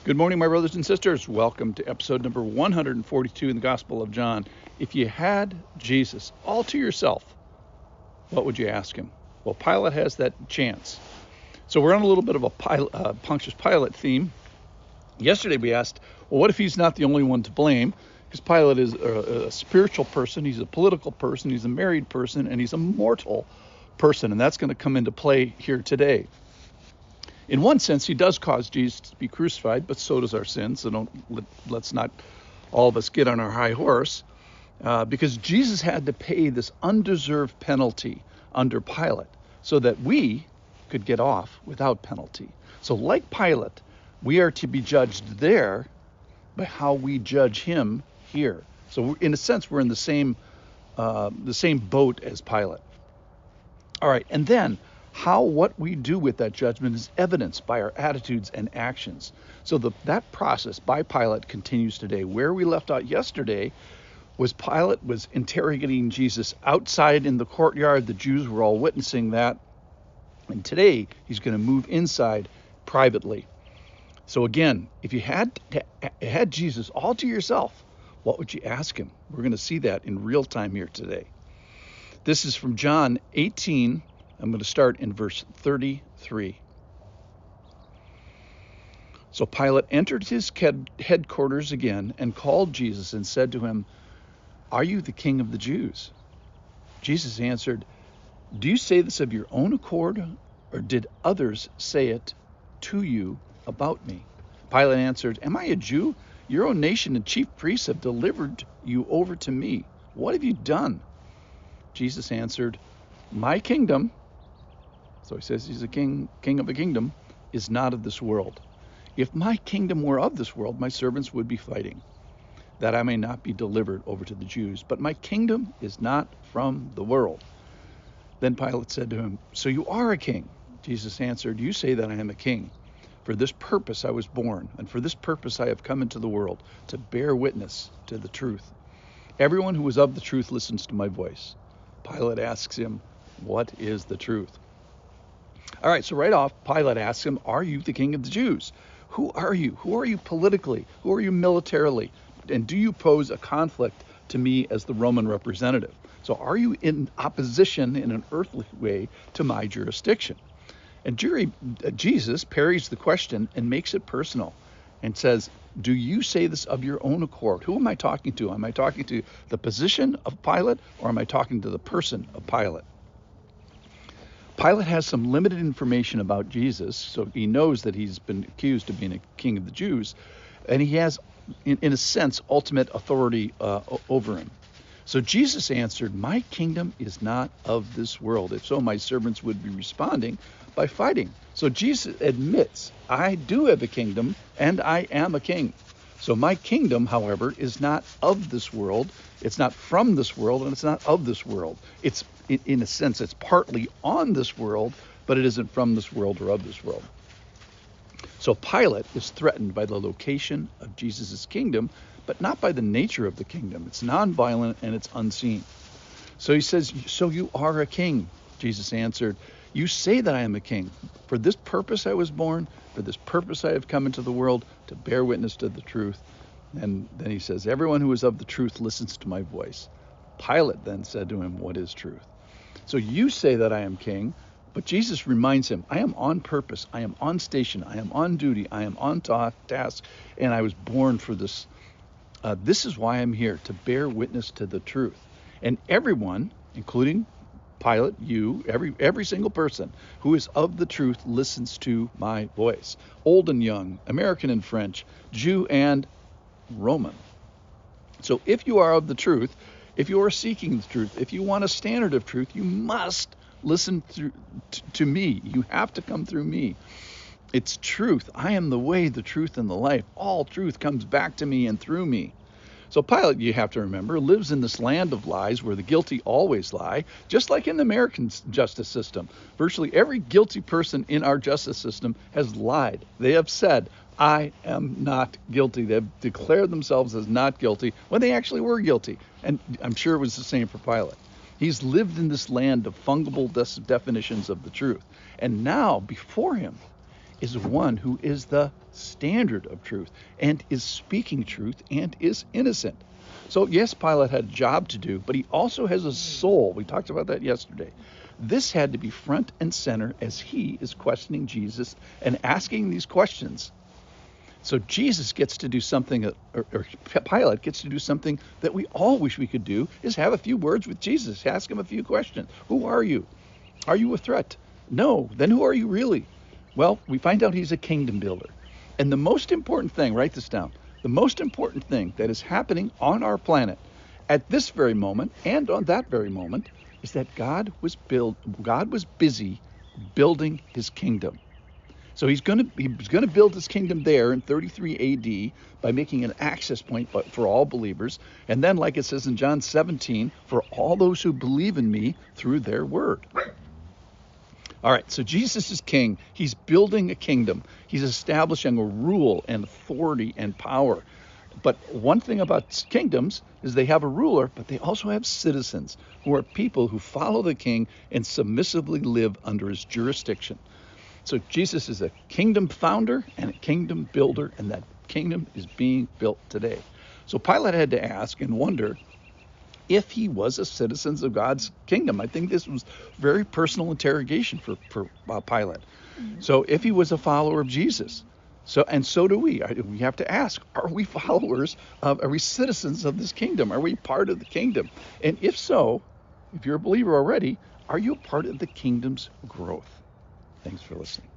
Good morning, my brothers and sisters. Welcome to episode number 142 in the Gospel of John. If you had Jesus all to yourself, what would you ask him? Well, Pilate has that chance. So we're on a little bit of a Pontius Pilate theme. Yesterday we asked, well, what if he's not the only one to blame? Because Pilate is a spiritual person, he's a political person, he's a married person, and he's a mortal person. And that's going to come into play here today. In one sense, he does cause Jesus to be crucified, but so does our sin. So let's not all of us get on our high horse, because Jesus had to pay this undeserved penalty under Pilate so that we could get off without penalty. So like Pilate, we are to be judged there by how we judge him here. So in a sense, we're in the same boat as Pilate. All right, and then what we do with that judgment is evidenced by our attitudes and actions. So that process by Pilate continues today. Where we left out yesterday was Pilate was interrogating Jesus outside in the courtyard. The Jews were all witnessing that. And today he's going to move inside privately. So again, if you had Jesus all to yourself, what would you ask him? We're going to see that in real time here today. This is from John 18. I'm going to start in verse 33. So Pilate entered his headquarters again and called Jesus and said to him, "Are you the king of the Jews?" Jesus answered, "Do you say this of your own accord, or did others say it to you about me?" Pilate answered, "Am I a Jew? Your own nation and chief priests have delivered you over to me. What have you done?" Jesus answered, "My kingdom," so he says he's a king of a kingdom, "is not of this world. If my kingdom were of this world, my servants would be fighting, that I may not be delivered over to the Jews. But my kingdom is not from the world." Then Pilate said to him, "So you are a king?" Jesus answered, "You say that I am a king. For this purpose I was born, and for this purpose I have come into the world, to bear witness to the truth. Everyone who is of the truth listens to my voice." Pilate asks him, "What is the truth?" All right, so right off, Pilate asks him, "Are you the king of the Jews?" Who are you? Who are you politically? Who are you militarily? And do you pose a conflict to me as the Roman representative? So are you in opposition in an earthly way to my jurisdiction? And Jesus parries the question and makes it personal and says, "Do you say this of your own accord?" Who am I talking to? Am I talking to the position of Pilate, or am I talking to the person of Pilate? Pilate has some limited information about Jesus, so he knows that he's been accused of being a king of the Jews, and he has, in a sense, ultimate authority over him. So Jesus answered, "My kingdom is not of this world. If so, my servants would be responding by fighting." So Jesus admits, I do have a kingdom, and I am a king. So my kingdom, however, is not of this world. It's not from this world, and it's not of this world. It's, in a sense, it's partly on this world, but it isn't from this world or of this world. So Pilate is threatened by the location of Jesus' kingdom, but not by the nature of the kingdom. It's nonviolent and it's unseen. So he says, "So you are a king?" Jesus answered, "You say that I am a king. For this purpose I was born, for this purpose I have come into the world, to bear witness to the truth." And then he says, "Everyone who is of the truth listens to my voice." Pilate then said to him, "What is truth?" So you say that I am king, but Jesus reminds him, I am on purpose, I am on station, I am on duty, I am on task, and I was born for this. This is why I'm here, to bear witness to the truth. And everyone, including Pilate, you, every single person who is of the truth listens to my voice. Old and young, American and French, Jew and Roman. So if you are of the truth, if you are seeking the truth, if you want a standard of truth, you must listen to me. You have to come through me. It's truth. I am the way, the truth, and the life. All truth comes back to me and through me. So Pilate, you have to remember, lives in this land of lies where the guilty always lie, just like in the American justice system. Virtually every guilty person in our justice system has lied. They have said, I am not guilty. They've declared themselves as not guilty when they actually were guilty. And I'm sure it was the same for Pilate. He's lived in this land of fungible definitions of the truth. And now, before him, is one who is the standard of truth and is speaking truth and is innocent. So yes, Pilate had a job to do, but he also has a soul. We talked about that yesterday. This had to be front and center as he is questioning Jesus and asking these questions. So Jesus gets to do something, or Pilate gets to do something that we all wish we could do, is have a few words with Jesus, ask him a few questions. Who are you? Are you a threat? No. Then who are you really? Well, we find out he's a kingdom builder. And the most important thing, write this down, the most important thing that is happening on our planet at this very moment and on that very moment is that God was busy building his kingdom. So he's going to build his kingdom there in 33 AD by making an access point for all believers. And then, like it says in John 17, for all those who believe in me through their word. All right, so Jesus is king. He's building a kingdom. He's establishing a rule and authority and power. But one thing about kingdoms is they have a ruler, but they also have citizens who are people who follow the king and submissively live under his jurisdiction. So Jesus is a kingdom founder and a kingdom builder, and that kingdom is being built today. So Pilate had to ask and wonder if he was a citizen of God's kingdom. I think this was very personal interrogation for Pilate. So if he was a follower of Jesus, so do we. We have to ask, are we followers are we citizens of this kingdom? Are we part of the kingdom? And if so, if you're a believer already, are you a part of the kingdom's growth? Thanks for listening.